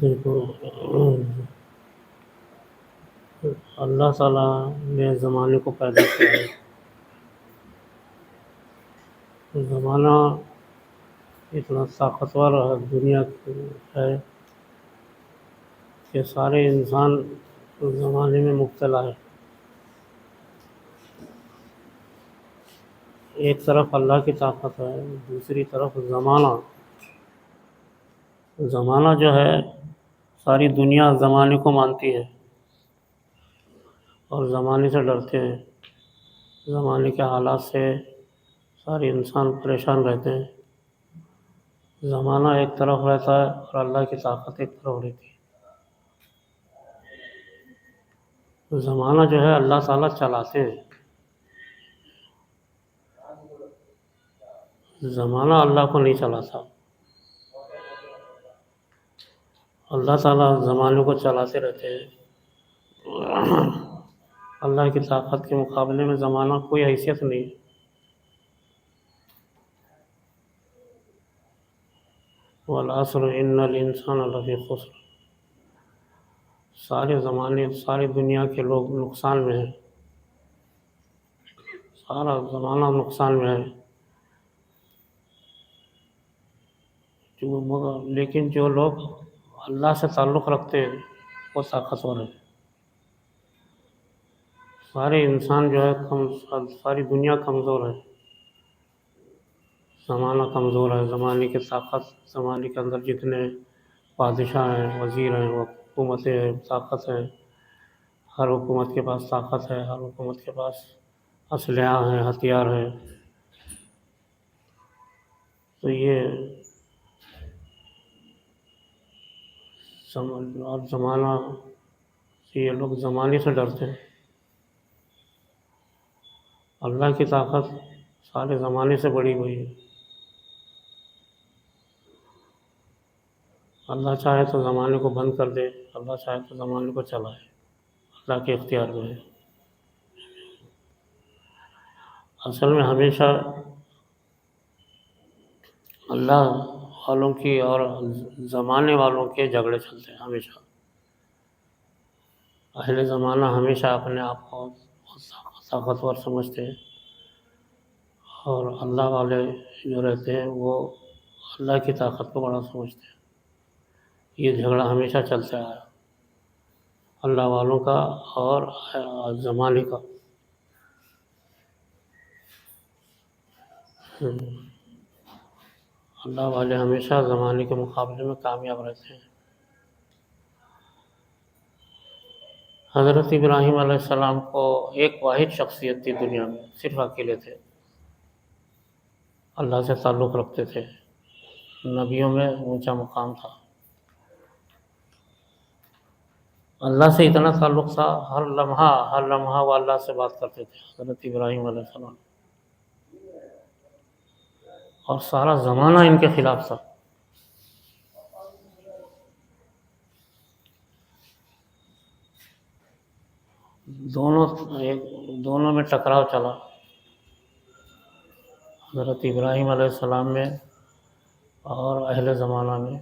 دیکھو، اللہ تعالیٰ نے زمانے کو پیدا کیا ہے. زمانہ اتنا طاقتور دنیا ہے کہ سارے انسان زمانے میں مبتلا ہے. ایک طرف اللہ کی طاقت ہے، دوسری طرف زمانہ جو ہے، ساری دنیا زمانے کو مانتی ہے اور زمانے سے ڈرتے ہیں. زمانے کے حالات سے سارے انسان پریشان رہتے ہیں. زمانہ ایک طرف رہتا ہے اور اللہ کی طاقت ایک طرف رہتی ہے. زمانہ جو ہے اللہ تعالیٰ چلاتے ہیں. زمانہ اللہ کو نہیں چلاتا. اللہ تعالیٰ زمانے کو چلاتے رہتے ہیں. اللہ کی طاقت کے مقابلے میں زمانہ کوئی حیثیت نہیں. والعصر ان الانسان لفی خسر. سارے زمانے، ساری دنیا کے لوگ نقصان میں ہیں. سارا زمانہ نقصان میں ہے. لیکن جو لوگ اللہ سے تعلق رکھتے ہیں وہ طاقتور ہیں. سارے انسان جو ہے ساری دنیا کمزور ہے. زمانہ کمزور ہے. زمانے کی طاقت، زمانے کے اندر جتنے بادشاہ ہیں، وزیر ہیں، وہ حکومتیں ہیں، طاقت ہے. ہر حکومت کے پاس طاقت ہے، ہر حکومت کے پاس اسلحہ ہیں، ہتھیار ہیں. تو یہ اور زمانہ، یہ لوگ زمانے سے ڈرتے ہیں. اللہ کی طاقت سارے زمانے سے بڑی ہوئی ہے. اللہ چاہے تو زمانے کو بند کر دے، اللہ چاہے تو زمانے کو چلائے. اللہ کے اختیار میں ہے. اصل میں ہمیشہ اللہ والوں کی اور زمانے والوں کے جھگڑے چلتے ہیں. ہمیشہ اہل زمانہ ہمیشہ اپنے آپ کو طاقتور سمجھتے ہیں، اور اللہ والے جو رہتے ہیں وہ اللہ کی طاقت کو بڑا سمجھتے ہیں. یہ جھگڑا ہمیشہ چلتا ہے اللہ والوں کا اور زمانے کا. اللہ والے ہمیشہ زمانے کے مقابلے میں کامیاب رہتے ہیں. حضرت ابراہیم علیہ السلام کو ایک واحد شخصیت تھی دنیا میں، صرف اکیلے تھے. اللہ سے تعلق رکھتے تھے. نبیوں میں اونچا مقام تھا. اللہ سے اتنا تعلق تھا، ہر لمحہ وہ اللہ سے بات کرتے تھے حضرت ابراہیم علیہ السلام. اور سارا زمانہ ان کے خلاف تھا. دونوں میں ٹکراؤ چلا. حضرت ابراہیم علیہ السلام میں اور اہل زمانہ میں.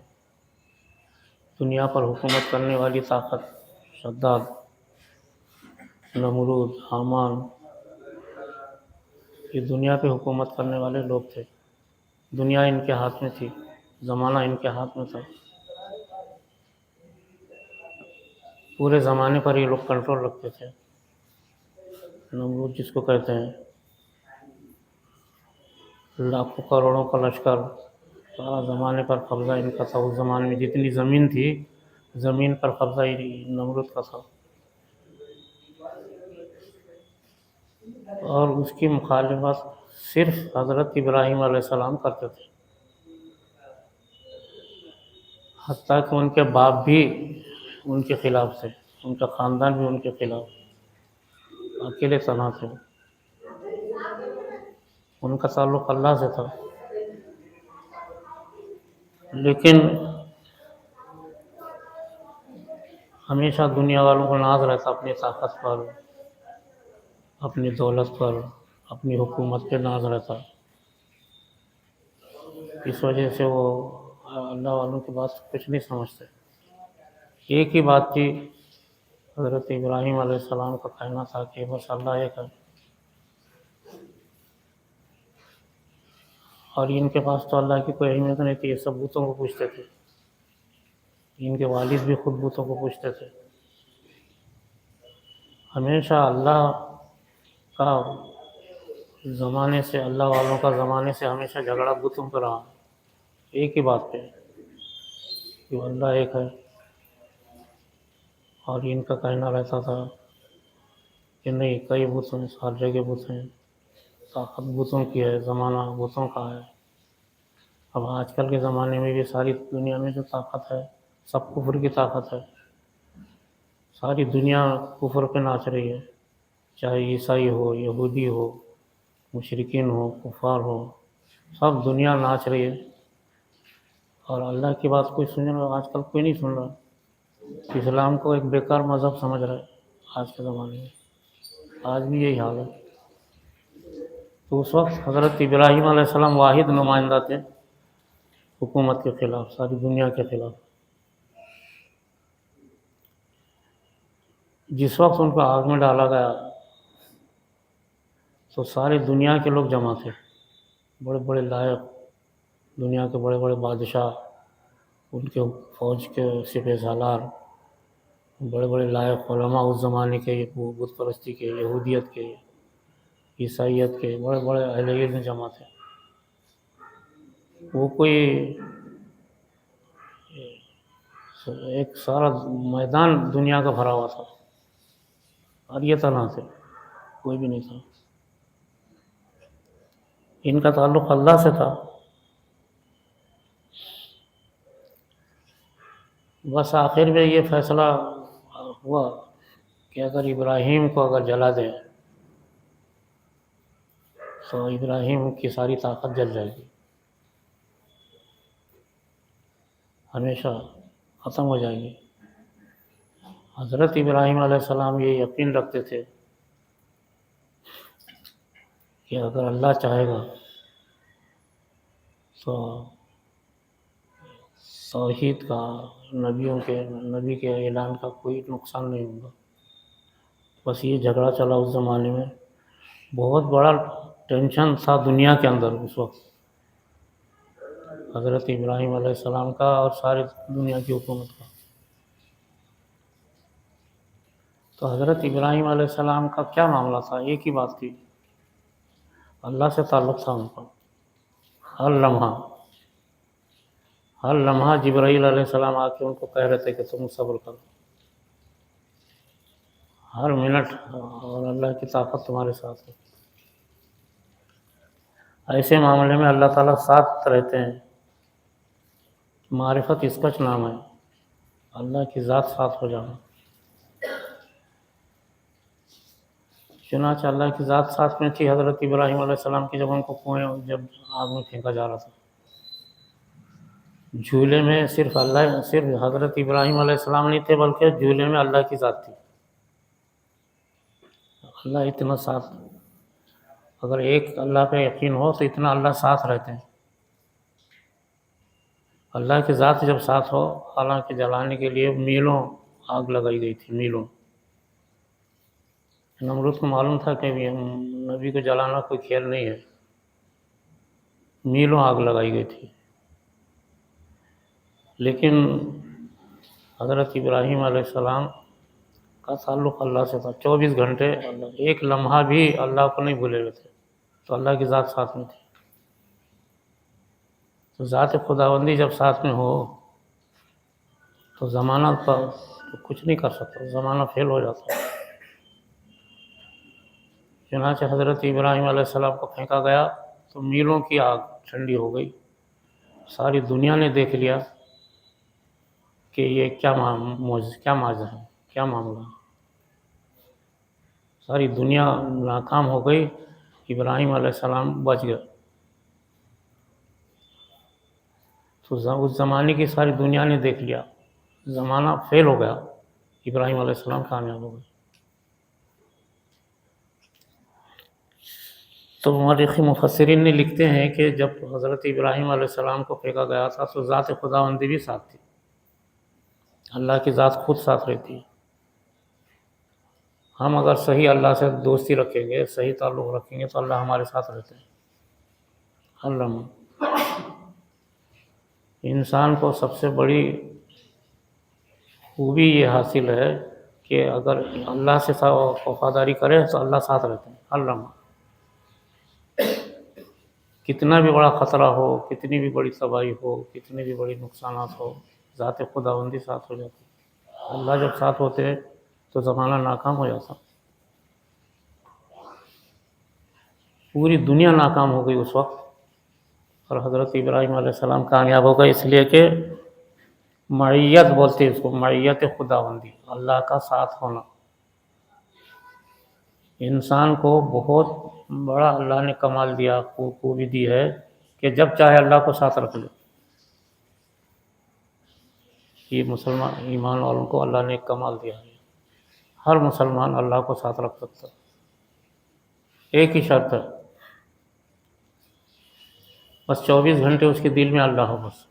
دنیا پر حکومت کرنے والی طاقت، شداد، نمرود، حامان، یہ دنیا پہ حکومت کرنے والے لوگ تھے. دنیا ان کے ہاتھ میں تھی، زمانہ ان کے ہاتھ میں تھا. پورے زمانے پر یہ لوگ کنٹرول رکھتے تھے. نمرود جس کو کہتے ہیں، لاکھوں کروڑوں کا لشکر، سارا زمانے پر قبضہ ان کا تھا. اس زمانے میں جتنی زمین تھی، زمین پر قبضہ نمرود کا تھا. اور اس کی مخالفت صرف حضرت ابراہیم علیہ السلام کرتے تھے. حتیٰ کہ ان کے باپ بھی ان کے خلاف تھے، ان کا خاندان بھی ان کے خلاف. اکیلے تنہا تھے. ان کا تعلق اللہ سے تھا. لیکن ہمیشہ دنیا والوں کو ناز رہتا اپنی طاقت پر، اپنی دولت پر، اپنی حکومت پہ ناز رہتا. اس وجہ سے وہ اللہ والوں کی بات کچھ نہیں سمجھتے. ایک ہی بات تھی، حضرت ابراہیم علیہ السلام کا کہنا تھا کہ بس اللہ ایک ہے، اور ان کے پاس تو اللہ کی کوئی اہمیت نہیں تھی، یہ سب بتوں کو پوچھتے تھے، ان کے والد بھی خود بتوں کو پوچھتے تھے۔ ہمیشہ اللہ کا زمانے سے، اللہ والوں کا زمانے سے ہمیشہ جھگڑا بتوں پہ رہا، ایک ہی بات پہ کہ اللہ ایک ہے، اور ان کا کہنا رہتا تھا کہ نہیں، کئی بت ہیں، ہر جگہ بت ہیں، طاقت بتوں کی ہے، زمانہ بتوں کا ہے۔ اب آج کل کے زمانے میں بھی ساری دنیا میں جو طاقت ہے سب کفر کی طاقت ہے، ساری دنیا کفر پہ ناچ رہی ہے، چاہے عیسائی ہو، یہودی ہو، مشرکین ہو، کفار ہو، سب دنیا ناچ رہی ہے، اور اللہ کی بات کوئی سن رہا، آج کل کوئی نہیں سن رہا، اسلام کو ایک بیکار مذہب سمجھ رہا ہے آج کے زمانے میں، آج بھی یہی حال ہے۔ تو اس وقت حضرت ابراہیم علیہ السلام واحد نمائندہ تھے حکومت کے خلاف، ساری دنیا کے خلاف۔ جس وقت ان کو آگ میں ڈالا گیا تو ساری دنیا کے لوگ جمع تھے، بڑے بڑے لائق، دنیا کے بڑے بڑے بادشاہ، ان کے فوج کے سپہ سالار، بڑے بڑے لائق علماء اس زمانے کے، بت پرستی کے، یہودیت کے، عیسائیت کے بڑے بڑے اہل علم جمع تھے۔ وہ کوئی ایک سارا میدان دنیا کا بھرا ہوا تھا، اور یہ طرح تھے، کوئی بھی نہیں تھا۔ ان کا تعلق اللہ سے تھا، بس آخر میں یہ فیصلہ ہوا کہ اگر ابراہیم کو اگر جلا دیں تو ابراہیم کی ساری طاقت جل جائے گی، ہمیشہ ختم ہو جائے گی۔ حضرت ابراہیم علیہ السلام یہ یقین رکھتے تھے کہ اگر اللہ چاہے گا تو توحید کا، نبی کے اعلان کا کوئی نقصان نہیں ہوگا۔ بس یہ جھگڑا چلا اس زمانے میں، بہت بڑا ٹینشن تھا دنیا کے اندر اس وقت، حضرت ابراہیم علیہ السلام کا اور ساری دنیا کی حکومت کا۔ تو حضرت ابراہیم علیہ السلام کا کیا معاملہ تھا؟ ایک ہی بات تھی، اللہ سے تعلق تھا ان کا۔ ہر لمحہ جبرائیل علیہ السلام آ کے ان کو کہہ رہے تھے کہ تم صبر کرو، ہر منٹ، اور اللہ کی طاقت تمہارے ساتھ ہے۔ ایسے معاملے میں اللہ تعالیٰ ساتھ رہتے ہیں، معرفت اس کا نام ہے، اللہ کی ذات ساتھ ہو جانا۔ چنانچہ اللہ کی ذات ساتھ میں تھی حضرت ابراہیم علیہ السلام کی، جب ان کو کنویں، جب آگ میں پھینکا جا رہا تھا، جھولے میں صرف حضرت ابراہیم علیہ السلام نہیں تھے، بلکہ جھولے میں اللہ کی ذات تھی۔ اللہ اتنا ساتھ، اگر ایک اللہ پہ یقین ہو تو اتنا اللہ ساتھ رہتے ہیں۔ اللہ کی ذات جب ساتھ ہو، حالانکہ جلانے کے لیے میلوں آگ لگائی گئی تھی، میلوں۔ نمرود کو معلوم تھا کہ نبی کو جلانا کوئی کھیل نہیں ہے، میلوں آگ لگائی گئی تھی، لیکن حضرت ابراہیم علیہ السلام کا تعلق اللہ سے تھا، 24 گھنٹے اللہ، ایک لمحہ بھی اللہ کو نہیں بھولے ہوئے تھے، تو اللہ کی ذات ساتھ میں تھی۔ تو ذات خداوندی جب ساتھ میں ہو تو زمانہ پر کچھ نہیں کر سکتا، زمانہ فیل ہو جاتا ہے۔ چنانچہ حضرت ابراہیم علیہ السلام کو پھینکا گیا تو میلوں کی آگ ٹھنڈی ہو گئی، ساری دنیا نے دیکھ لیا کہ یہ کیا معجزہ ہے، کیا معاملہ ہے۔ ساری دنیا ناکام ہو گئی، ابراہیم علیہ السلام بچ گئے۔ تو اس زمانے کی ساری دنیا نے دیکھ لیا، زمانہ فیل ہو گیا، ابراہیم علیہ السلام کامیاب ہو گئے۔ تو مؤرخین مفسرین نے لکھتے ہیں کہ جب حضرت ابراہیم علیہ السلام کو پھینکا گیا تھا تو ذات خداوندی بھی ساتھ تھی، اللہ کی ذات خود ساتھ رہتی ہے. ہم اگر صحیح اللہ سے دوستی رکھیں گے، صحیح تعلق رکھیں گے تو اللہ ہمارے ساتھ رہتے ہیں. اللہ انسان کو سب سے بڑی خوبی یہ حاصل ہے کہ اگر اللہ سے وفاداری کرے تو اللہ ساتھ رہتے ہیں. اللہ کتنا بھی بڑا خطرہ ہو، کتنی بھی بڑی تباہی ہو، کتنی بھی بڑی نقصانات ہو، ذات خداوندی ساتھ ہو جاتی. اللہ جب ساتھ ہوتے تو زمانہ ناکام ہو جاتا. پوری دنیا ناکام ہو گئی اس وقت، اور حضرت ابراہیم علیہ السلام کامیاب ہو گئے، اس لیے کہ معیت بولتے ہیں اس کو، معیت خداوندی، اللہ کا ساتھ ہونا. انسان کو بہت بڑا اللہ نے کمال دیا، خوبی دی ہے کہ جب چاہے اللہ کو ساتھ رکھ لے. یہ مسلمان ایمان والوں کو اللہ نے ایک کمال دیا ہے. ہر مسلمان اللہ کو ساتھ رکھ سکتا ہے. ایک ہی شرط ہے، بس 24 گھنٹے اس کے دل میں اللہ ہو. بس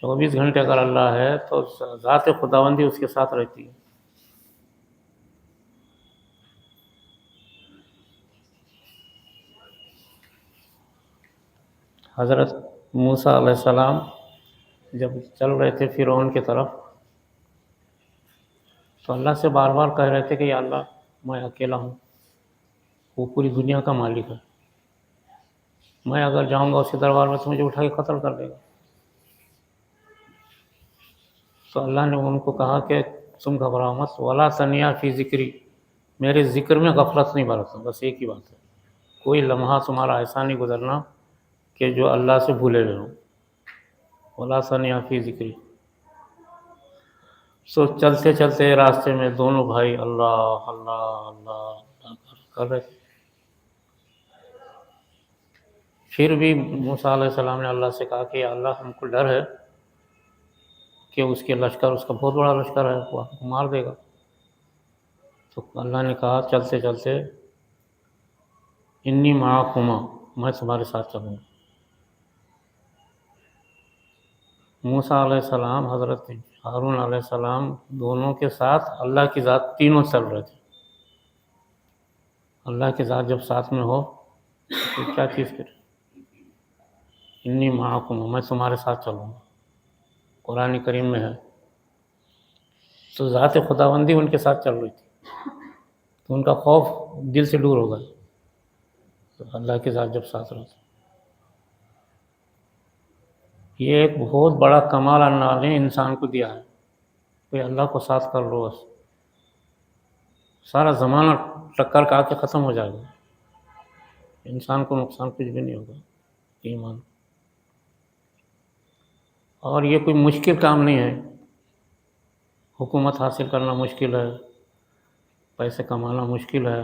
24 گھنٹے اگر اللہ ہے تو ذات خداوندی اس کے ساتھ رہتی ہے. حضرت موسیٰ علیہ السلام جب چل رہے تھے فرعون کی طرف تو اللہ سے بار بار کہہ رہے تھے کہ یا اللہ میں اکیلا ہوں، وہ پوری دنیا کا مالک ہے، میں اگر جاؤں گا اس کے دربار میں تو مجھے اٹھا کے قتل کر دے گا. تو اللہ نے ان کو کہا کہ تم گھبراؤ مت، ولا تنیا فی ذکری، میرے ذکر میں غفلت نہیں برتنا. بس ایک ہی بات ہے، کوئی لمحہ تمہارا ایسا نہیں گزرنا کہ جو اللہ سے بھولے ہوئے ہوں. ولا تنیا فی ذکری. سو چلتے چلتے راستے میں دونوں بھائی اللہ اللہ اللہ اللہ کر رہے تھے. پھر بھی موسیٰ علیہ السلام نے اللہ سے کہا کہ یا اللہ ہم کو ڈر ہے کہ اس کے لشکر، اس کا بہت بڑا لشکر ہے، وہ ہم کو مار دے گا. تو اللہ نے کہا چلتے چلتے انی معکما، میں تمہارے ساتھ چلوں گا. موسیٰ علیہ السلام، حضرت ہارون علیہ السلام دونوں کے ساتھ اللہ کی ذات تینوں چل رہے تھے. اللہ کی ذات جب ساتھ میں ہو تو کیا چیز کرے. انی معکما، میں تمہارے ساتھ چلوں گا، قرآن کریم میں ہے. تو ذات خداوندی ان کے ساتھ چل رہی تھی تو ان کا خوف دل سے دور ہوگا. تو اللہ کے ذات جب ساتھ رہتے، یہ ایک بہت بڑا کمال اللہ نے انسان کو دیا ہے کہ اللہ کو ساتھ کر لو، بس سارا زمانہ ٹکر کا کے ختم ہو جائے گا. انسان کو نقصان کچھ بھی نہیں ہوگا. ایمان. اور یہ کوئی مشکل کام نہیں ہے. حکومت حاصل کرنا مشکل ہے، پیسے کمانا مشکل ہے،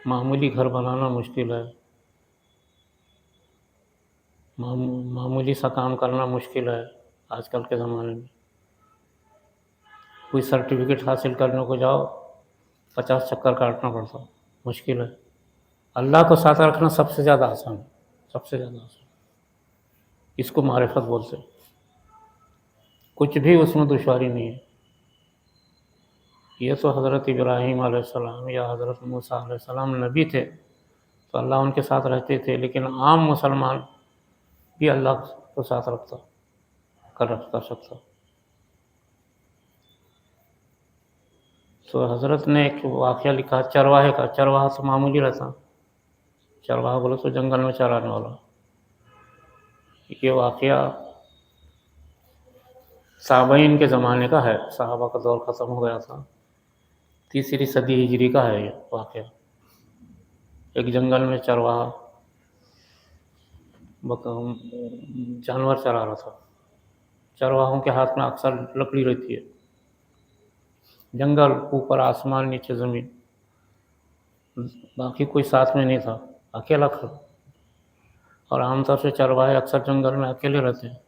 معمولی گھر بنانا مشکل ہے، معمولی سا کام کرنا مشکل ہے. آج کل کے زمانے میں کوئی سرٹیفکیٹ حاصل کرنے کو جاؤ 50 چکر کاٹنا پڑتا، مشکل ہے. اللہ کو ساتھ رکھنا سب سے زیادہ آسان ہے، سب سے زیادہ آسان. اس کو معرفت بولتے، کچھ بھی اس میں دشواری نہیں ہے. یہ تو حضرت ابراہیم علیہ السلام یا حضرت موسیٰ علیہ السلام نبی تھے تو اللہ ان کے ساتھ رہتے تھے، لیکن عام مسلمان بھی اللہ کو ساتھ رکھتا کر سکتا. تو حضرت نے ایک واقعہ لکھا چرواہے کا. چرواہا تو معمولی رہتا، چرواہا بولو تو جنگل میں چرانے والا. یہ واقعہ تابعین کے زمانے کا ہے، صحابہ کا دور ختم ہو گیا تھا. 3ری صدی ہجری کا ہے یہ واقعہ. ایک جنگل میں چرواہا جانور چرا رہا تھا. چرواہوں کے ہاتھ میں اکثر لکڑی رہتی ہے. جنگل اوپر، آسمان نیچے زمین، باقی کوئی ساتھ میں نہیں تھا، اکیلا کھڑا. اور عام طور سے چرواہے اکثر جنگل میں اکیلے رہتے ہیں.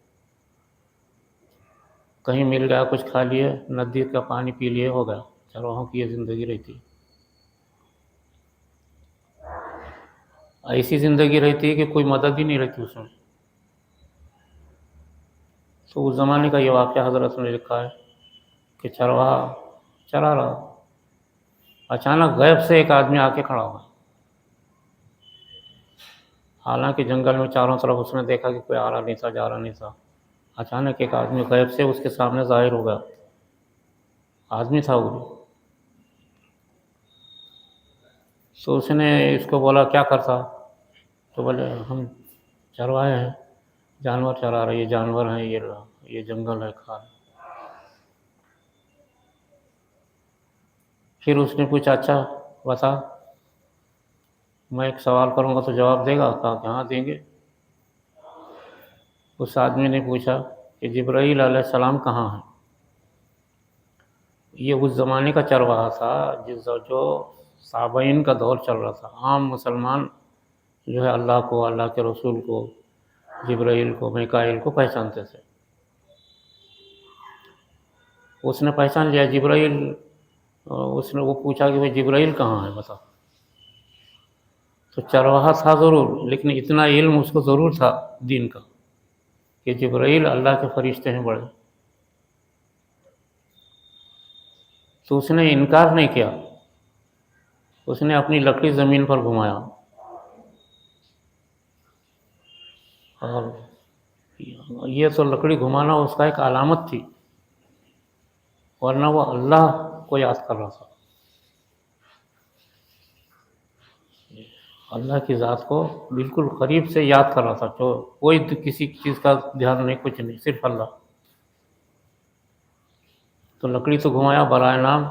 کہیں مل گیا کچھ کھا لیے، ندی کا پانی پی لیے، ہو گیا. چرواہوں کی یہ زندگی رہتی ہے. ایسی زندگی رہتی ہے کہ کوئی مدد ہی نہیں رہتی اس میں. تو اس زمانے کا یہ واقعہ حضرت نے لکھا ہے کہ چرواہا چرا رہا، اچانک غیب سے ایک آدمی آ کے کھڑا ہوا۔ حالانکہ جنگل میں چاروں طرف اس نے دیکھا کہ کوئی آ رہا نہیں تھا، جا رہا نہیں تھا، اچانک ایک آدمی غیب سے اس کے سامنے ظاہر ہو گیا۔ آدمی تھا وہ بھی۔ تو اس نے اس کو بولا کیا کرتا؟ تو بولے ہم چرواہے ہیں، جانور چرا رہے، یہ جانور ہیں، یہ جنگل ہے کھا رہے۔ پھر اس نے پوچھا اچھا بتا، میں ایک سوال کروں گا تو جواب دے گا؟ کہا کہ ہاں دیں گے۔ اس آدمی نے پوچھا کہ جبرائیل علیہ السلام کہاں ہیں؟ یہ اس زمانے کا چرواہا تھا جو صابئین کا دور چل رہا تھا۔ عام مسلمان جو ہے اللہ کو، اللہ کے رسول کو، جبرائیل کو، میکائیل کو پہچانتے تھے۔ اس نے پہچان لیا جبرائیل، اس نے وہ پوچھا کہ وہ جبرائیل کہاں ہے بتا۔ تو چرواہا تھا ضرور، لیکن اتنا علم اس کو ضرور تھا دین کا کہ جبرائیل اللہ کے فرشتے ہیں بڑے۔ تو اس نے انکار نہیں کیا، اس نے اپنی لکڑی زمین پر گھمایا، اور یہ تو لکڑی گھمانا اس کا ایک علامت تھی، ورنہ وہ اللہ کو یاد کر رہا تھا، اللہ کی ذات کو بالکل قریب سے یاد کر رہا تھا، تو کوئی کسی چیز کا دھیان نہیں، کچھ نہیں، صرف اللہ۔ تو لکڑی تو گھمایا برائے نام،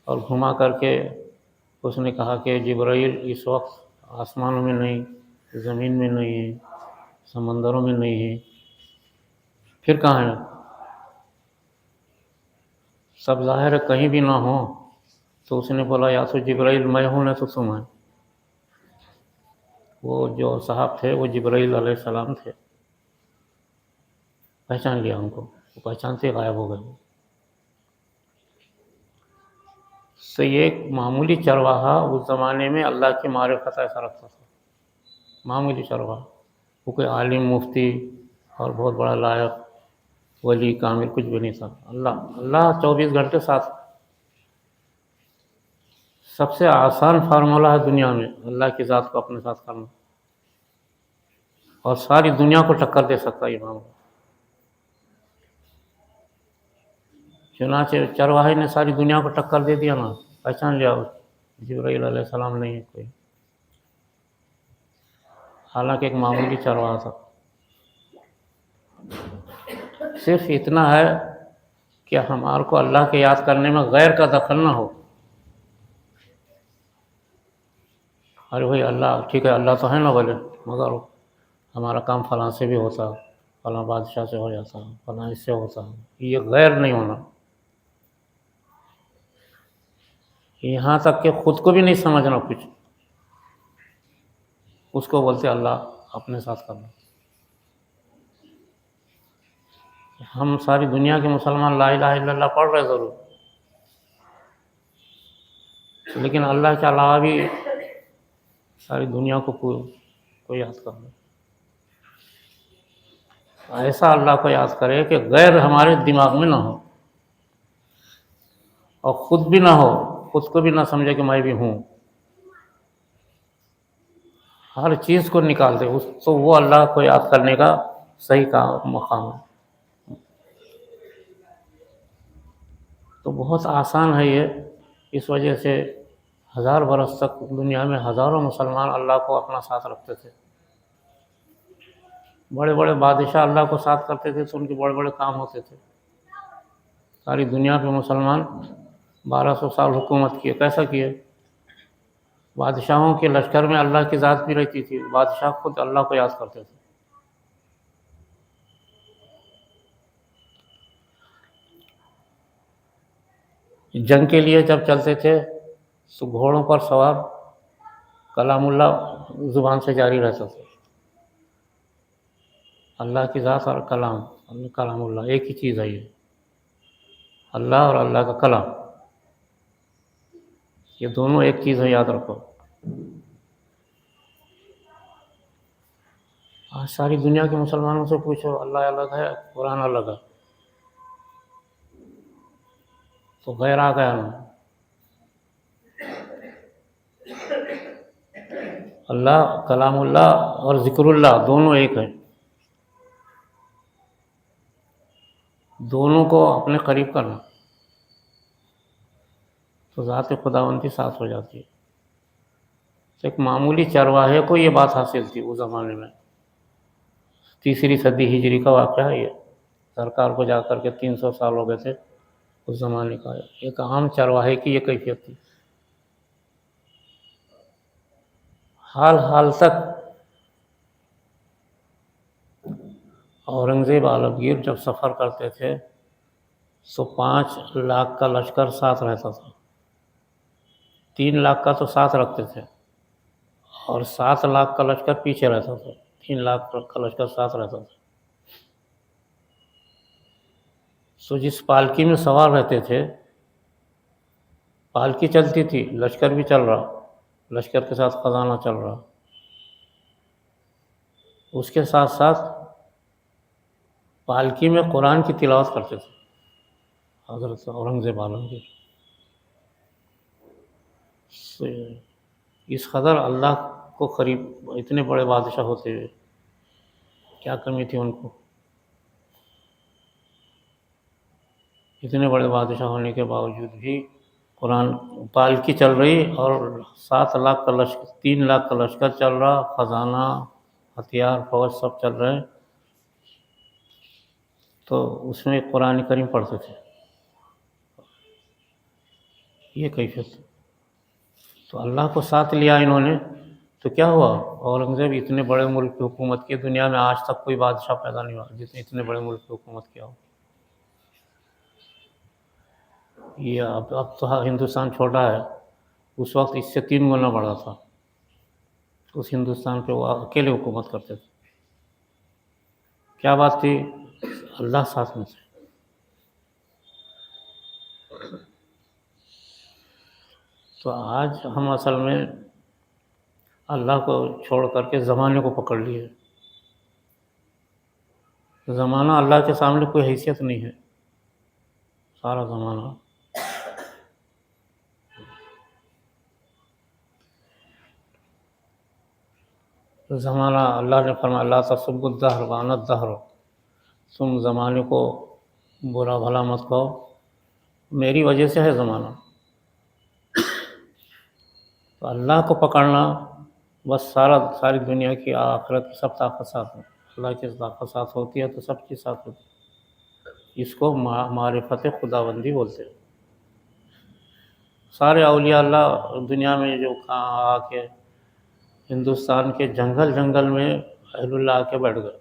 اور گھما کر کے اس نے کہا کہ جبرائیل اس وقت آسمانوں میں نہیں، زمین میں نہیں ہے، سمندروں میں نہیں ہے، پھر کہاں ہے؟ سب ظاہر ہے کہیں بھی نہ ہو۔ تو اس نے بولا یا تو جبرائیل میں ہوں نہ تو تم ہیں۔ وہ جو صاحب تھے وہ جبرائیل علیہ السلام تھے، پہچان لیا ان کو، وہ پہچان سے غائب ہو گئے۔ تو یہ ایک معمولی چرواہا اس زمانے میں اللہ کی معرفت ایسا رکھتا تھا، معمولی چرواہا، وہ کوئی عالم مفتی اور بہت بڑا لائق ولی کامل کچھ بھی نہیں تھا۔ اللہ 24 گھنٹے ساتھ۔ سب سے آسان فارمولہ ہے دنیا میں اللہ کی ذات کو اپنے ساتھ کرنا، اور ساری دنیا کو ٹکر دے سکتا ہے یہ معاملہ۔ چنانچہ چرواہے نے ساری دنیا کو ٹکر دے دیا نا، پہچان لیا جبرائیل علیہ السلام نہیں ہے کوئی، حالانکہ ایک معمولی چرواہا تھا۔ صرف اتنا ہے کہ ہمارے کو اللہ کے یاد کرنے میں غیر کا دخل نہ ہو۔ ارے بھائی اللہ ٹھیک ہے، اللہ تو ہے نا بولے، مگر ہمارا کام فلاں سے بھی ہوتا، فلاں بادشاہ سے ہو جاتا، فلاں اس سے ہوتا، یہ غیر نہیں ہونا۔ یہاں تک کہ خود کو بھی نہیں سمجھنا کچھ، اس کو بولتے اللہ اپنے ساتھ کرنا۔ ہم ساری دنیا کے مسلمان لا الہ الا اللہ پڑھ رہے ضرور، لیکن اللہ کے علاوہ بھی ساری دنیا کو یاد کرنا، ایسا اللہ کو یاد کرے کہ غیر ہمارے دماغ میں نہ ہو، اور خود بھی نہ ہو، خود کو بھی نہ سمجھے کہ میں بھی ہوں، ہر چیز کو نکال دے، تو وہ اللہ کو یاد کرنے کا صحیح مقام ہے۔ تو بہت آسان ہے یہ، اس وجہ سے 1000 برس تک دنیا میں ہزاروں مسلمان اللہ کو اپنا ساتھ رکھتے تھے۔ بڑے بڑے بادشاہ اللہ کو ساتھ کرتے تھے تو ان کے بڑے بڑے کام ہوتے تھے۔ ساری دنیا پہ مسلمان 1200 سال حکومت کیے، کیسا کیے؟ بادشاہوں کے لشکر میں اللہ کی ذات بھی رہتی تھی، بادشاہ خود اللہ کو یاد کرتے تھے۔ جنگ کے لیے جب چلتے تھے تو گھوڑوں پر سوار کلام اللہ زبان سے جاری رہتا تھا، اللہ کی ذات اور کلام اللہ ایک ہی چیز ہے، یہ اللہ اور اللہ کا کلام، یہ دونوں ایک چیز ہے، یاد رکھو۔ آج ساری دنیا کے مسلمانوں سے پوچھو اللہ الگ ہے قرآن الگ ہے تو غیر آ گیا نا. اللہ کلام اللہ اور ذکر اللہ دونوں ایک ہیں، دونوں کو اپنے قریب کرنا تو ذات خداوندی ساتھ ہو جاتی ہے. ایک معمولی چرواہے کو یہ بات حاصل تھی اس زمانے میں، 3ری صدی ہجری کا واقعہ ہے یہ. سرکار کو جا کر کے 300 سال ہو گئے تھے. اس زمانے کا ایک عام چرواہے کی یہ کیفیت تھی. حال حال تک اورنگزیب عالمگیر جب سفر کرتے تھے تو 5 لاکھ کا لشکر ساتھ رہتا تھا. 3 لاکھ کا تو ساتھ رکھتے تھے اور 7 لاکھ کا لشکر پیچھے رہتا تھا. 3 لاکھ کا لشکر ساتھ رہتا تھا. سو جس پالکی میں سوار رہتے تھے، پالکی چلتی تھی، لشکر بھی چل رہا، لشکر کے ساتھ خزانہ چل رہا، اس کے ساتھ ساتھ پالکی میں قرآن کی تلاوت کرتے تھے حضرت اورنگزیب عالمگیر. اس قدر اللہ کو قریب، اتنے بڑے بادشاہ ہوتے ہوئے کیا کمی تھی ان کو؟ اتنے بڑے بادشاہ ہونے کے باوجود بھی قرآن پالکی چل رہی اور 7 لاکھ کا لشکر، 3 لاکھ کا لشکر چل رہا، خزانہ، ہتھیار، فوج سب چل رہے، تو اس میں قرآن کریم پڑھتے تھے. یہ کیفیت. تو اللہ کو ساتھ لیا انہوں نے تو کیا ہوا؟ اورنگزیب اتنے بڑے ملک کی حکومت کی، دنیا میں آج تک کوئی بادشاہ پیدا نہیں ہوا جس نے اتنے بڑے ملک کی حکومت کیا ہو. یہ اب تو ہندوستان چھوٹا ہے، اس وقت اس سے 3 گنا بڑا تھا. اس ہندوستان پہ وہ اکیلے حکومت کرتے تھے. کیا بات تھی؟ اللہ ساتھ میں تھے. تو آج ہم اصل میں اللہ کو چھوڑ کر کے زمانے کو پکڑ لیے. زمانہ اللہ کے سامنے کوئی حیثیت نہیں ہے. سارا زمانہ زمانہ اللہ نے فرمایا اللہ تسبوا الدہر وانا الدہر، تم زمانے کو برا بھلا مت کہو، میری وجہ سے ہے زمانہ. تو اللہ کو پکڑنا بس ساری دنیا کی آخرت کی سب طاقت ساتھ ہے. اللہ کی طاقت ساتھ ہوتی ہے تو سب چیز ساتھ ہوتی ہے. اس کو معرفت خداوندی بولتے ہیں. سارے اولیاء اللہ دنیا میں جو آ کے ہندوستان کے جنگل جنگل میں اہل اللہ آ کے بیٹھ گئے.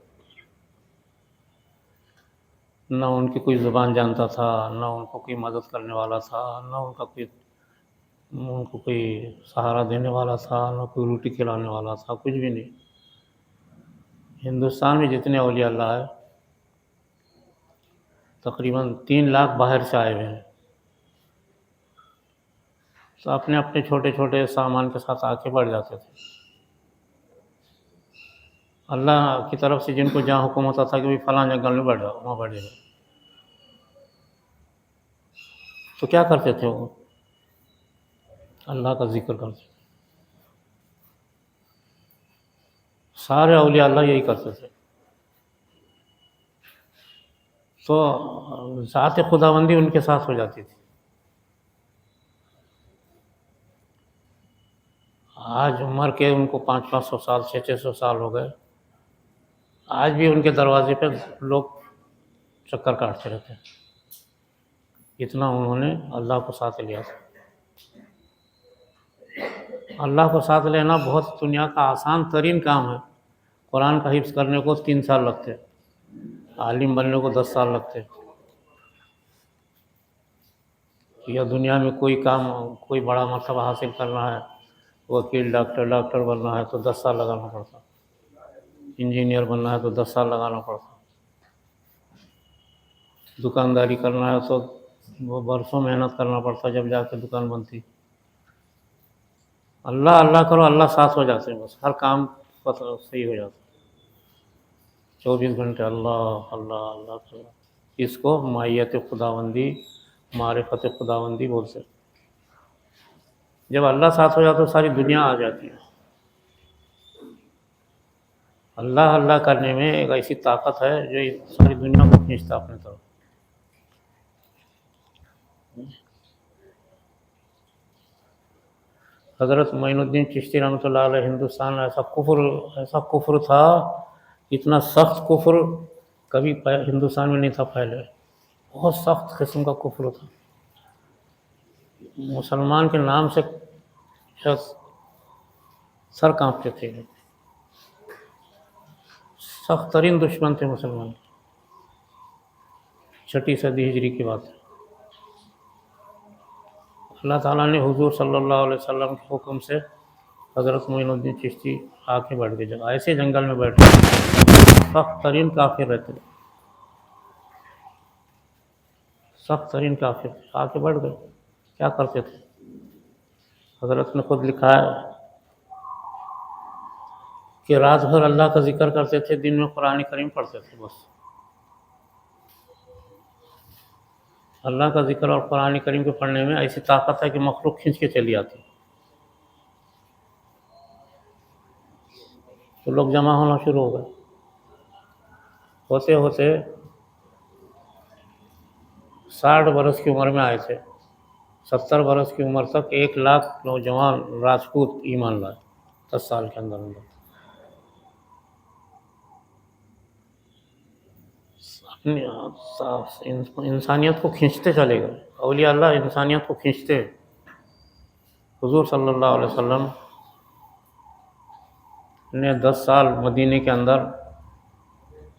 نہ ان کی کوئی زبان جانتا تھا، نہ ان کو کوئی مدد کرنے والا تھا، نہ ان کو کوئی سہارا دینے والا تھا، نہ کوئی روٹی کھلانے والا تھا، کچھ بھی نہیں. ہندوستان میں جتنے اولیاء اللہ ہے تقریباً 3 لاکھ باہر سے آئے ہوئے ہیں. تو اپنے اپنے چھوٹے چھوٹے سامان کے ساتھ آ کے بیٹھ جاتے تھے. اللہ کی طرف سے جن کو جہاں حکم ہوتا تھا کہ بھائی فلاں جنگل میں بیٹھ جاؤ، وہاں بیٹھ جاؤ، تو کیا کرتے تھے وہ؟ اللہ کا ذکر کرتے. سارے اولیاء اللہ یہی کرتے تھے. تو ذات خداوندی ان کے ساتھ ہو جاتی تھی. آج عمر کے ان کو 500-500 سال، 600-600 سال ہو گئے، آج بھی ان کے دروازے پہ لوگ چکر کاٹتے رہتے ہیں. اتنا انہوں نے اللہ کو ساتھ لیا تھا. اللہ کو ساتھ لینا بہت دنیا کا آسان ترین کام ہے. قرآن کا حفظ کرنے کو 3 سال لگتے، عالم بننے کو 10 سال لگتے. یا دنیا میں کوئی کام، کوئی بڑا مرتبہ حاصل کرنا ہے، وکیل، ڈاکٹر بننا ہے تو 10 سال لگانا پڑتا. انجینئر بننا ہے تو 10 سال لگانا پڑتا. دکانداری کرنا ہے تو وہ برسوں محنت کرنا پڑتا جب جا کے دکان بنتی. اللہ اللہ کرو، اللہ ساتھ ہو جاتے ہیں، بس ہر کام صحیح ہو جاتا. 24 گھنٹے اللہ اللہ اللہ کرنا، اس کو مائیت خداوندی، معرفت خداوندی بولتے ہیں۔ جب اللہ ساتھ ہو جاتا تو ساری دنیا آ جاتی ہے۔ اللہ اللہ کرنے میں ایک ایسی طاقت ہے جو ساری دنیا کو کھینچتا اپنے طرف۔ حضرت معین الدین چشتی رحمۃ اللہ علیہ ہندوستان میں ایسا کفر تھا، اتنا سخت کفر کبھی ہندوستان میں نہیں تھا پہلے، بہت سخت قسم کا کفر تھا۔ مسلمان کے نام سے سر کانپتے تھے، سخت ترین دشمن تھے مسلمان۔ 6 صدی ہجری کی بات ہے۔ اللہ تعالیٰ نے حضور صلی اللہ علیہ وسلم کے حکم سے حضرت معین الدین چشتی آ کے بیٹھ گئے، ایسے جنگل میں بیٹھ گئے، سخت ترین کافر رہتے، سخت ترین کافر آ کے بیٹھ گئے۔ کیا کرتے تھے؟ حضرت نے خود لکھا ہے کہ رات بھر اللہ کا ذکر کرتے تھے، دن میں قرآن کریم پڑھتے تھے بس۔ اللہ کا ذکر اور قرآن کریم کے پڑھنے میں ایسی طاقت ہے کہ مخلوق کھینچ کے چلی آتی۔ تو لوگ جمع ہونا شروع ہو گئے، ہوتے ہوتے 60 برس کی عمر میں آئے تھے، 70 برس کی عمر تک 1 لاکھ نوجوان راجپوت ایمان لائے 10 سال کے اندر اندر۔ انسانیت کو کھینچتے چلے گئے، اولیاء اللہ انسانیت کو کھینچتے۔ حضور صلی اللہ علیہ وسلم نے 10 سال مدینے کے اندر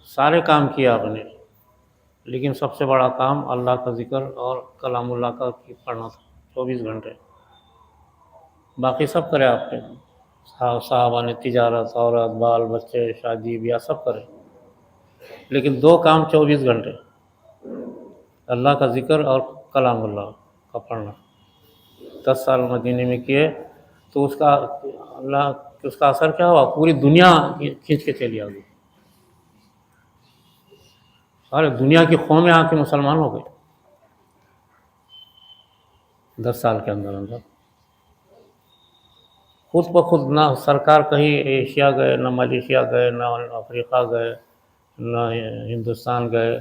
سارے کام کیا آپ نے، لیکن سب سے بڑا کام اللہ کا ذکر اور کلام اللہ کا پڑھنا تھا 24 گھنٹے۔ باقی سب کرے آپ نے، صحابہ نے تجارت، عورت، بال بچے، شادی بیاہ سب کرے، لیکن 2 کام 24 گھنٹے، اللہ کا ذکر اور کلام اللہ کا پڑھنا۔ 10 سال مدینے میں کیے تو اس کا اثر کیا ہوا؟ پوری دنیا کھینچ کے چلی آ گئی، سارے دنیا کی قومیں آ کے مسلمان ہو گئے 10 سال کے اندر اندر۔ خود بخود نہ سرکار کہیں ایشیا گئے، نہ ملیشیا گئے، نہ افریقہ گئے، نہ ہندوستان گئے۔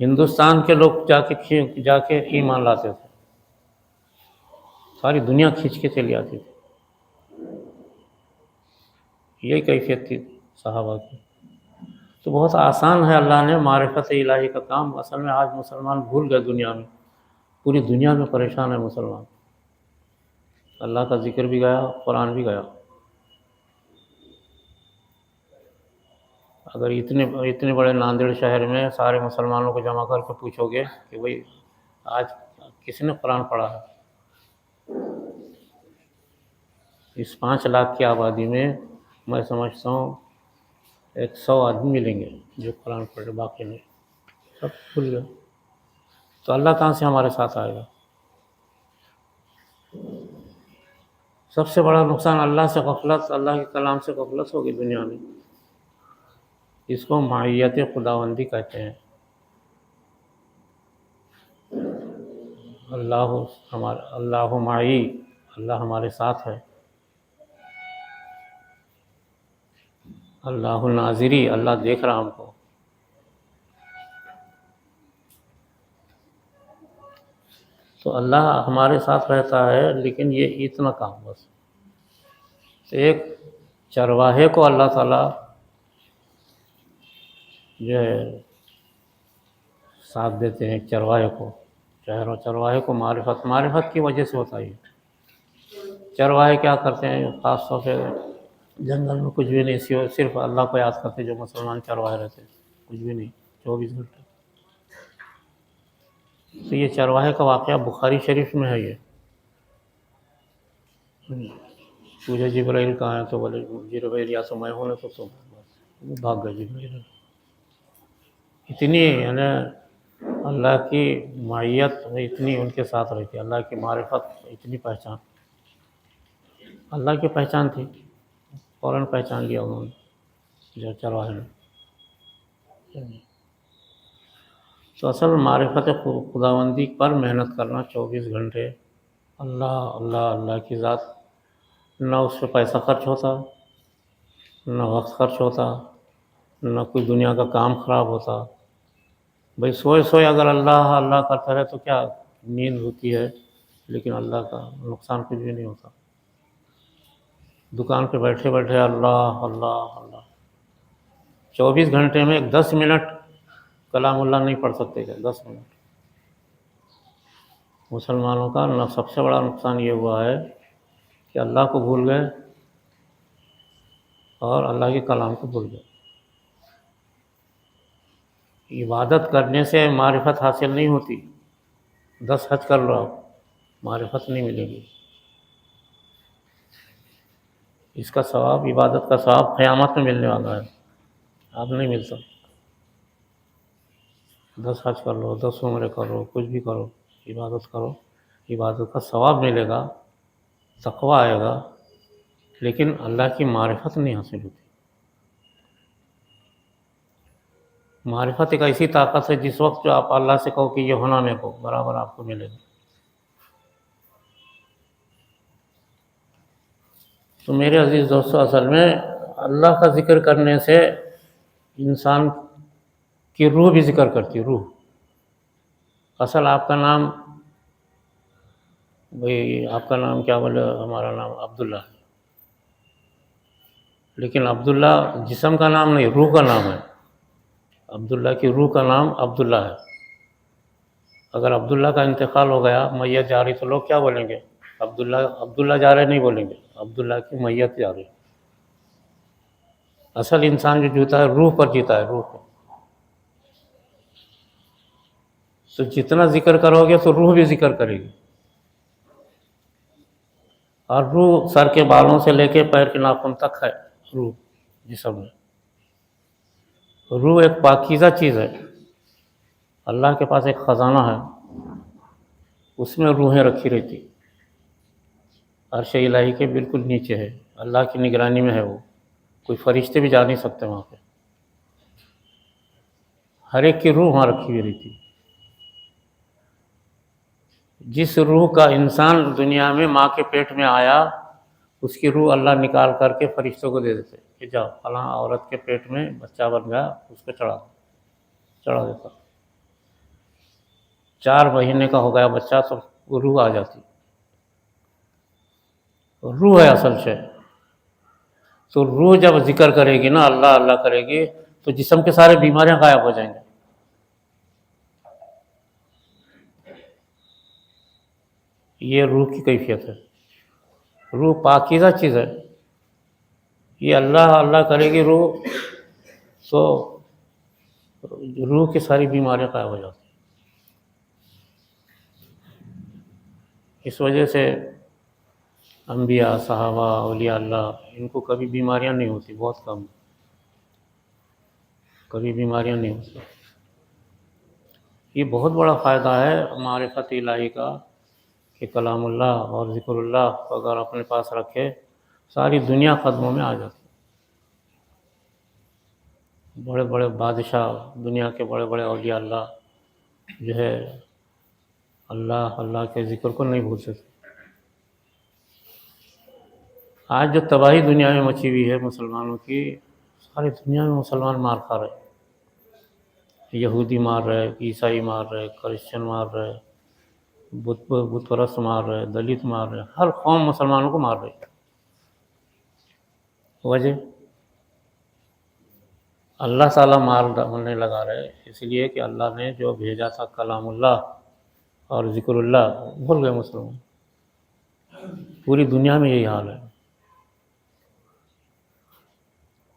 ہندوستان کے لوگ جا کے ایمان لاتے تھے، ساری دنیا کھینچ کے چلی آتی تھی۔ یہی کیفیت تھی صحابہ کی۔ تو بہت آسان ہے اللہ نے معرفت الہی کا کام، اصل میں آج مسلمان بھول گئے دنیا میں، پوری دنیا میں پریشان ہے مسلمان۔ اللہ کا ذکر بھی گیا، قرآن بھی گیا۔ اگر اتنے بڑے ناندیڑ شہر میں سارے مسلمانوں کو جمع کر کے پوچھو گے کہ بھئی آج کس نے قرآن پڑھا ہے، اس 5 لاکھ کی آبادی میں میں سمجھتا ہوں 100 آدمی ملیں گے جو قرآن پڑھے، باقی نہیں، سب بھول گئے۔ تو اللہ کہاں سے ہمارے ساتھ آئے گا؟ سب سے بڑا نقصان اللہ سے غفلت، اللہ کے کلام سے غفلت ہوگی دنیا میں۔ اس کو معیت خداوندی کہتے ہیں۔ اللہ معی، اللہ ہمارے ساتھ ہے۔ اللہ ناظری، اللہ دیکھ رہا ہم کو۔ تو اللہ ہمارے ساتھ رہتا ہے، لیکن یہ اتنا کام بس۔ ایک چرواہے کو اللہ تعالیٰ جو ہے ساتھ دیتے ہیں، چرواہے کو، چرواہے کو معرفت کی وجہ سے ہوتا ہے۔ چرواہے کیا کرتے ہیں؟ خاص طور سے جنگل میں کچھ بھی نہیں، صرف اللہ کو یاد کرتے، جو مسلمان چرواہے رہتے ہیں، کچھ بھی نہیں 24 گھنٹے۔ تو یہ چرواہے کا واقعہ بخاری شریف میں ہے۔ یہ پوچھا جبرائیل کہاں ہے؟ تو بولے جبرائیل یا تو میں ہوں، تو بھاگ گئے جبرائیل۔ اتنی یعنی اللہ کی معیت اتنی ان کے ساتھ رہتی، اللہ کی معرفت اتنی پہچان، اللہ کی پہچان تھی، فوراً پہچان لیا انہوں نے جو چرواہے نے۔ تو اصل معرفت خداوندی پر محنت کرنا 24 گھنٹے اللہ اللہ اللہ کی ذات، نہ اس پہ پیسہ خرچ ہوتا، نہ وقت خرچ ہوتا، نہ کوئی دنیا کا کام خراب ہوتا. بھائی سوئے سوئے اگر اللہ اللہ کرتا رہے تو کیا نیند ہوتی ہے، لیکن اللہ کا نقصان کچھ بھی نہیں ہوتا. دکان پہ بیٹھے بیٹھے اللہ اللہ اللہ، 24 گھنٹے میں 10 منٹ کلام اللہ نہیں پڑھ سکتے کیا؟ 10 منٹ. مسلمانوں کا سب سے بڑا نقصان یہ ہوا ہے کہ اللہ کو بھول گئے اور اللہ کے کلام کو بھول گئے. عبادت کرنے سے معرفت حاصل نہیں ہوتی. 10 حج کر لو آپ، معرفت نہیں ملے گی. اس کا ثواب، عبادت کا ثواب قیامت میں ملنے والا ہے، اب نہیں ملتا. 10 حج کر لو، 10 عمرے کرو، کچھ بھی کرو، عبادت کرو، عبادت کا ثواب ملے گا، تقویٰ آئے گا، لیکن اللہ کی معرفت نہیں حاصل ہوتی. معرفت ایک ایسی طاقت ہے جس وقت جو آپ اللہ سے کہو کہ یہ ہونا میرے کو، برابر آپ کو ملے گا. تو میرے عزیز دوستو، اصل میں اللہ کا ذکر کرنے سے انسان کی روح بھی ذکر کرتی ہے. روح اصل آپ کا نام، بھئی آپ کا نام کیا بولے، ہمارا نام عبداللہ ہے، لیکن عبداللہ جسم کا نام نہیں، روح کا نام ہے. عبداللہ کی روح کا نام عبداللہ ہے. اگر عبداللہ کا انتقال ہو گیا، میت جا رہی، تو لوگ کیا بولیں گے؟ عبداللہ جا رہے نہیں بولیں گے، عبداللہ کی میت جا رہی. اصل انسان جو جیتا ہے روح پر جیتا ہے، روح پر. تو جتنا ذکر کرو گے تو روح بھی ذکر کرے گی. اور روح سر کے بالوں سے لے کے پیر کے ناخن تک ہے روح جسم میں. روح ایک پاکیزہ چیز ہے. اللہ کے پاس ایک خزانہ ہے، اس میں روحیں رکھی رہتی. عرش الہی کے بالکل نیچے ہے، اللہ کی نگرانی میں ہے وہ. کوئی فرشتے بھی جا نہیں سکتے وہاں پہ. ہر ایک کی روح وہاں رکھی ہوئی رہتی. جس روح کا انسان دنیا میں ماں کے پیٹ میں آیا، اس کی روح اللہ نکال کر کے فرشتوں کو دے دیتے کہ جاؤ فلاں عورت کے پیٹ میں بچہ بن گیا، اس کو چڑھا دیتا. 4 مہینے کا ہو گیا بچہ تو وہ روح آ جاتی. روح ہے اصل شے. تو روح جب ذکر کرے گی نا، اللہ اللہ کرے گی، تو جسم کے سارے بیماریاں غائب ہو جائیں گے. یہ روح کی کیفیت ہے. روح پاکیزہ چیز ہے. یہ اللہ اللہ کرے گی روح، تو روح کی ساری بیماریاں غائب ہو جاتی. اس وجہ سے انبیاء، صحابہ، اولیاء اللہ، ان کو کبھی بیماریاں نہیں ہوتی، بہت کم، کبھی بیماریاں نہیں ہوتی. یہ بہت بڑا فائدہ ہے معرفت الہی کا کہ کلام اللہ اور ذکر اللہ کو اگر اپنے پاس رکھے، ساری دنیا قدموں میں آ جاتی. بڑے بڑے بادشاہ، دنیا کے بڑے بڑے اولیاء اللہ جو ہے اللہ اللہ کے ذکر کو نہیں بھول سکتے. آج جو تباہی دنیا میں مچی ہوئی ہے مسلمانوں کی، ساری دنیا میں مسلمان مار کھا رہے. یہودی مار رہے، عیسائی مار رہے، کرسچن مار رہے، بت پرست مار رہے، دلت مار رہے، ہر قوم مسلمانوں کو مار رہی. وجہ اللہ تعالیٰ مارنے لگا رہے، اس لیے کہ اللہ نے جو بھیجا تھا کلام اللہ اور ذکر اللہ بھول گئے مسلمان. پوری دنیا میں یہی حال ہے.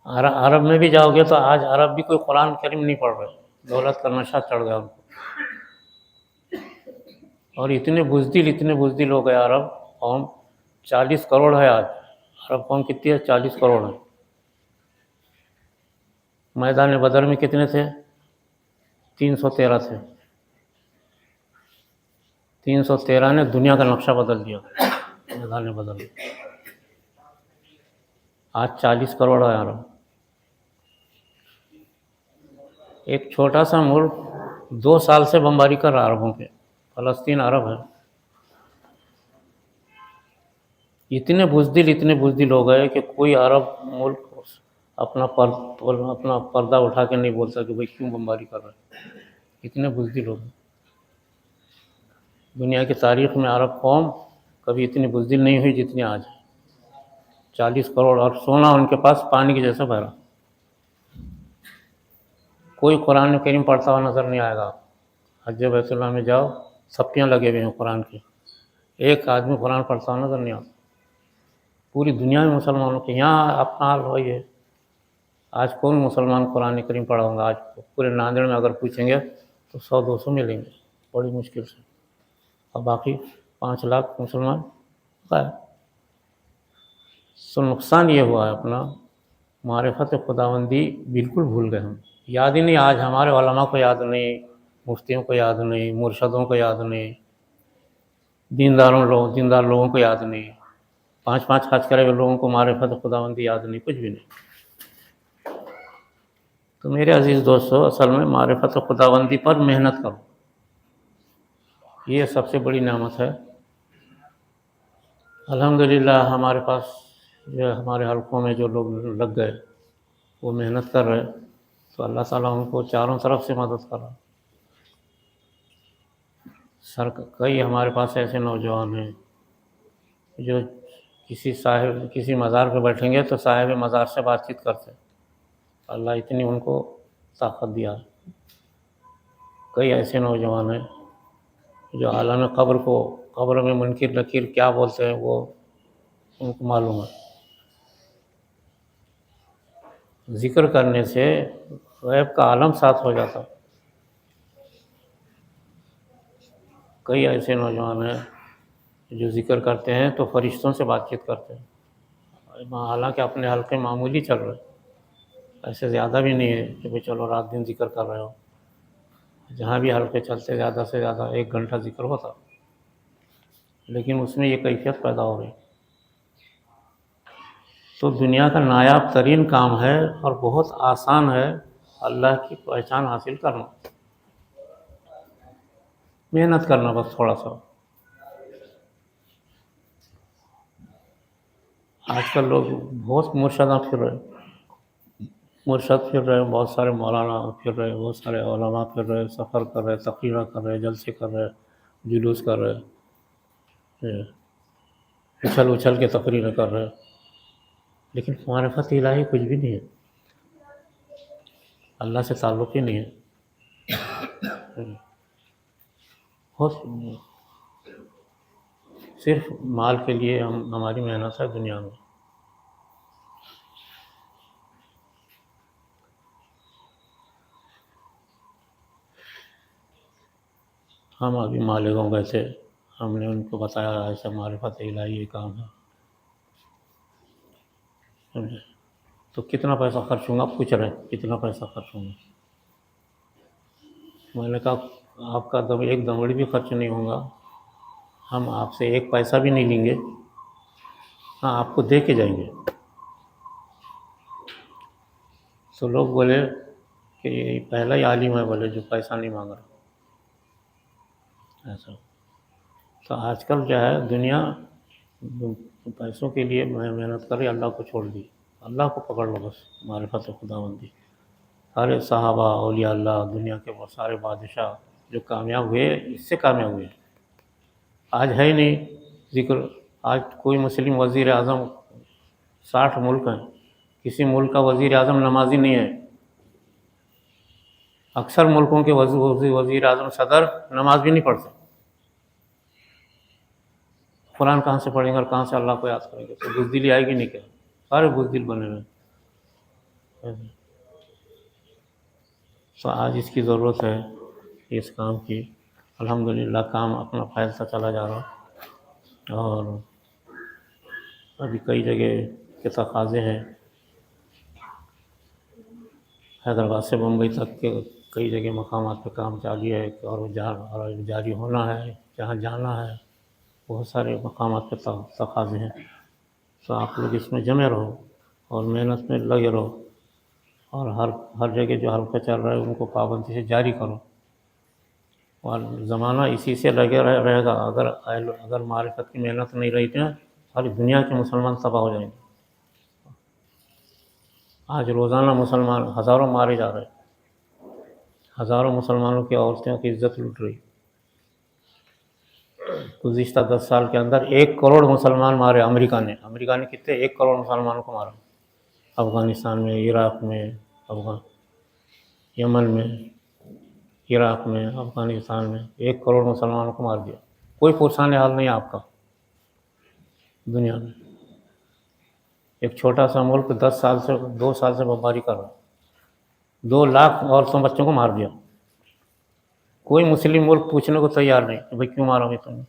عرب میں بھی جاؤ گے تو آج عرب بھی کوئی قرآن کریم نہیں پڑھ رہے، دولت کا نشہ چڑھ گیا ان کو. اور اتنے بزدل ہو گئے عرب قوم. 40 کروڑ ہے آج. عرب قوم کتنی ہے؟ 40 کروڑ ہے. میدان بدر میں کتنے تھے؟ 313 تھے. 313 نے دنیا کا نقشہ بدل دیا میدان بدر میں. آج 40 کروڑ ہے عرب. ایک چھوٹا سا ملک 2 سال سے بمباری کر رہا عربوں پہ، فلسطین عرب ہے. اتنے بزدل ہو گئے کہ کوئی عرب ملک اپنا پردہ اٹھا کے نہیں بولتا کہ بھائی کیوں بمباری کر رہا ہے. اتنے بزدل ہو گئے. دنیا کی تاریخ میں عرب قوم کبھی اتنی بزدل نہیں ہوئی جتنی آج ہے. 40 کروڑ، اور سونا ان کے پاس پانی کے جیسا بھرا. کوئی قرآن کریم پڑھتا ہوا نظر نہیں آئے گا. حج بیت اللہ میں جاؤ، چھپیاں لگے ہوئے ہیں قرآن کی، ایک آدمی قرآن پڑھتا ہوا نظر نہیں آتا. پوری دنیا میں مسلمانوں کے، یہاں اپنا حال وہی ہے. آج کون مسلمان قرآن کریم پڑھا ہوگا؟ آج پورے ناندیڑ میں اگر پوچھیں گے تو 100-200 ملیں گے بڑی مشکل سے، اور باقی 5 لاکھ مسلمان غائب. سو نقصان یہ ہوا ہے اپنا معرفت خداوندی بالکل بھول گئے ہم. یاد ہی نہیں، آج ہمارے علماء کو یاد نہیں، مفتیوں کو یاد نہیں، مرشدوں کو یاد نہیں، دیندار لوگوں کو یاد نہیں، 5 حج کرے ہوئے لوگوں کو معرفت خداوندی یاد نہیں، کچھ بھی نہیں. تو میرے عزیز دوستو، اصل میں معرفت خداوندی پر محنت کرو، یہ سب سے بڑی نعمت ہے. الحمدللہ ہمارے پاس جو ہمارے حلقوں میں جو لوگ لگ گئے وہ محنت کر رہے، تو اللہ تعالیٰ ان کو چاروں طرف سے مدد کر رہا. کئی ہمارے پاس ایسے نوجوان ہیں جو کسی مزار پہ بیٹھیں گے تو صاحب مزار سے بات چیت کرتے. اللہ اتنی ان کو طاقت دیا. کئی ایسے نوجوان ہیں جو عالم قبر میں منکر نکیر کیا بولتے ہیں وہ ان کو معلوم ہے. ذکر کرنے سے غیب کا عالم ساتھ ہو جاتا. کئی ایسے نوجوان ہیں جو ذکر کرتے ہیں تو فرشتوں سے بات چیت کرتے ہیں، حالانکہ اپنے حلقے معمولی چل رہے، ایسے زیادہ بھی نہیں ہے کہ بھئی چلو رات دن ذکر کر رہے ہو. جہاں بھی حلقے چلتے زیادہ سے زیادہ 1 گھنٹہ ذکر ہوتا، لیکن اس میں یہ کیفیت پیدا ہو گئی. تو دنیا کا نایاب ترین کام ہے اور بہت آسان ہے اللہ کی پہچان حاصل کرنا. محنت کرنا بس تھوڑا سا. آج کل لوگ بہت مرشداں پھر رہے، بہت سارے مولانا پھر رہے، بہت سارے علماء پھر رہے، سفر کر رہے، تقریریں کر رہے، جلسے کر رہے، جلوس کر رہے، اچھل کے تقریریں کر رہے، لیکن معرفت الہی کچھ بھی نہیں ہے. اللہ سے تعلق ہی نہیں ہے. صرف مال کے لیے ہماری محنت ہے دنیا میں. ہم ابھی مالیگاؤں گئے تھے، ہم نے ان کو بتایا ایسا معرفت الہی یہ کام ہے. تو کتنا پیسہ خرچ ہوگا؟ پوچھ رہے ہیں کتنا پیسہ خرچ ہوگا. میں نے کہا آپ کا ایک دمڑی بھی خرچ نہیں ہوگا، ہم آپ سے 1 پیسہ بھی نہیں لیں گے، ہاں آپ کو دے کے جائیں گے. تو لوگ بولے کہ یہ پہلا ہی عالم ہے بولے جو پیسہ نہیں مانگ رہا. ایسا تو آج کل کیا ہے، دنیا پیسوں کے لیے محنت کر رہی، اللہ کو چھوڑ دی. اللہ کو پکڑ لو بس، معرفت خداوندی. سارے صحابہ، اولیاء اللہ، دنیا کے بہت سارے بادشاہ جو کامیاب ہوئے اس سے کامیاب ہوئے. آج ہے ہی نہیں ذکر. آج کوئی مسلم وزیر اعظم 60 ملک ہیں، کسی ملک کا وزیر اعظم نمازی نہیں ہے. اکثر ملکوں کے وزیر اعظم صدر نماز بھی نہیں پڑھتے. قرآن کہاں سے پڑھیں گے اور کہاں سے اللہ کو یاد کریں گے؟ تو بزدلی آئے گی نہیں کیا؟ سارے بزدل بنے ہوئے. تو آج اس کی ضرورت ہے، اس کام کی. الحمدللہ کام اپنا پھیلتا چلا جا رہا، اور ابھی کئی جگہ کے تقاضے ہیں. حیدرآباد سے بمبئی تک کے کئی جگہ مقامات پہ کام جاری ہے، اور جاری ہونا ہے. جہاں جانا ہے بہت سارے مقامات پہ تقاضے ہیں. تو آپ لوگ اس میں جمے رہو اور محنت میں لگے رہو. اور ہر جگہ جو حلقہ چل رہا ہے ان کو پابندی سے جاری کرو، اور زمانہ اسی سے لگے رہے گا۔ اگر معرفت کی محنت نہیں رہی تو ساری دنیا کے مسلمان تباہ ہو جائیں گے۔ آج روزانہ مسلمان ہزاروں مارے جا رہے ہیں، ہزاروں مسلمانوں کی عورتوں کی عزت لوٹ رہی۔ گزشتہ 10 سال کے اندر 1 کروڑ مسلمان مارے امریکہ نے کتنے 1 کروڑ مسلمانوں کو مارا، افغانستان میں، عراق میں، یمن میں، عراق میں، افغانستان میں 1 کروڑ مسلمانوں کو مار دیا۔ کوئی پرسان حال نہیں ہے آپ کا دنیا میں۔ ایک چھوٹا سا ملک 2 سال سے بمباری کر رہا، 2 لاکھ عورتوں بچوں کو مار دیا۔ کوئی مسلم ملک پوچھنے کو تیار نہیں کہ بھائی کیوں مارا میں تم نے،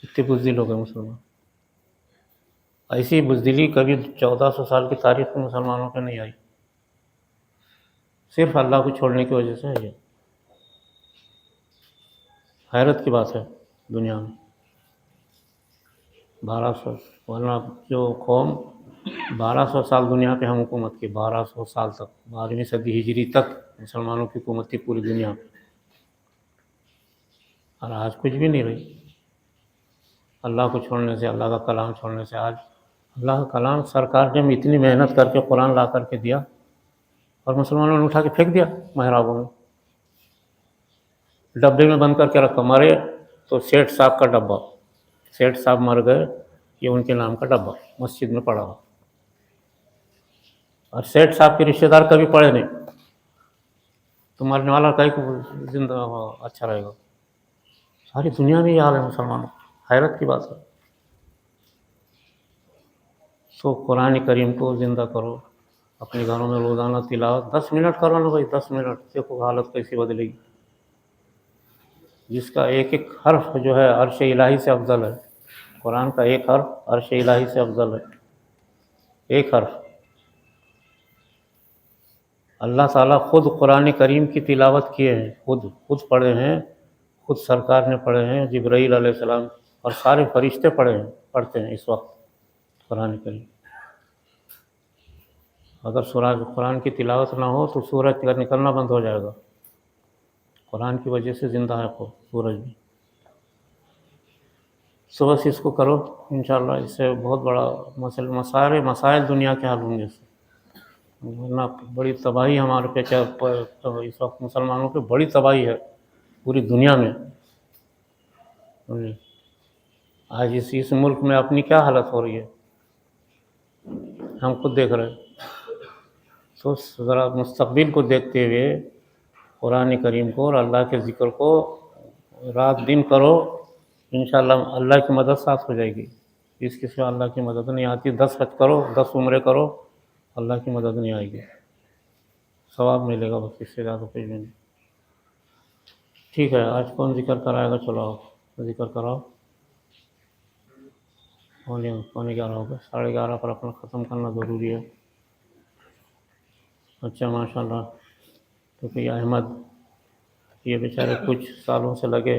اتنے بزدل ہو گئے مسلمان۔ ایسی بزدلی کبھی 1400 سال کی تاریخ میں مسلمانوں پہ نہیں آئی، صرف اللہ کو چھوڑنے کی وجہ سے ہے۔ یہ حیرت کی بات ہے دنیا میں۔ 1200، ورنہ جو قوم 1200 سال دنیا پہ ہم حکومت کی، 1200 سال تک، 12ویں صدی ہجری تک مسلمانوں کی حکومت تھی پوری دنیا پہ، اور آج کچھ بھی نہیں رہی۔ اللہ کو چھوڑنے سے، اللہ کا کلام چھوڑنے سے، آج اللہ کا کلام سرکار نے اتنی محنت کر کے قرآن لا کر کے دیا، اور مسلمانوں نے اٹھا کے پھینک دیا محرابوں میں، ڈبے میں بند کر کے رکھا۔ مرے تو سیٹھ صاحب کا ڈبہ، سیٹھ صاحب مر گئے، یہ ان کے نام کا ڈبہ مسجد میں پڑا ہوا، اور سیٹھ صاحب کے رشتہ دار کبھی پڑے نہیں، تو مرنے والا کہیں کو زندہ اچھا رہے گا۔ ساری دنیا میں یہ حال ہے مسلمانوں، حیرت کی بات ہے۔ سو قرآن کریم کو زندہ کرو، اپنے گھروں میں روزانہ تلاوت 10 منٹ کرو نا بھائی، 10 منٹ، دیکھو حالت کیسی بدلے گی۔ جس کا ایک ایک حرف جو ہے عرش الہی سے افضل ہے، قرآن کا ایک حرف عرش الہی سے افضل ہے، ایک حرف۔ اللہ تعالیٰ خود قرآن کریم کی تلاوت کیے ہیں، خود پڑھے ہیں، خود سرکار نے پڑھے ہیں، جبرائیل علیہ السلام اور سارے فرشتے پڑھتے ہیں اس وقت قرآن کریم۔ اگر قرآن کی تلاوت نہ ہو تو سورج کا نکلنا بند ہو جائے گا، قرآن کی وجہ سے زندہ ہے سورج بھی۔ سو بس اس کو کرو انشاءاللہ، اس سے بہت بڑا مسائل دنیا کے حل ہوں گے اس سے، ورنہ بڑی تباہی ہمارے پہ اس وقت مسلمانوں پہ بڑی تباہی ہے پوری دنیا میں۔ آج اس ملک میں اپنی کیا حالت ہو رہی ہے ہم خود دیکھ رہے ہیں۔ تو ذرا مستقبل کو دیکھتے ہوئے قرآن کریم کو اور اللہ کے ذکر کو رات دن کرو، انشاءاللہ اللہ کی مدد ساتھ ہو جائے گی۔ اس کے سوا اللہ کی مدد نہیں آتی۔ 10 حج کرو، 10 عمرے کرو، اللہ کی مدد نہیں آئے گی، ثواب ملے گا بس، اس سے زیادہ کچھ بھی نہیں۔ ٹھیک ہے، آج کون ذکر کرائے گا؟ چلو آپ ذکر کراؤ۔ 11:15 ہو گئے، 11:30 پر اپنا ختم کرنا ضروری ہے۔ اچھا ماشاءاللہ، کیونکہ یہ احمد یہ بیچارے کچھ سالوں سے لگے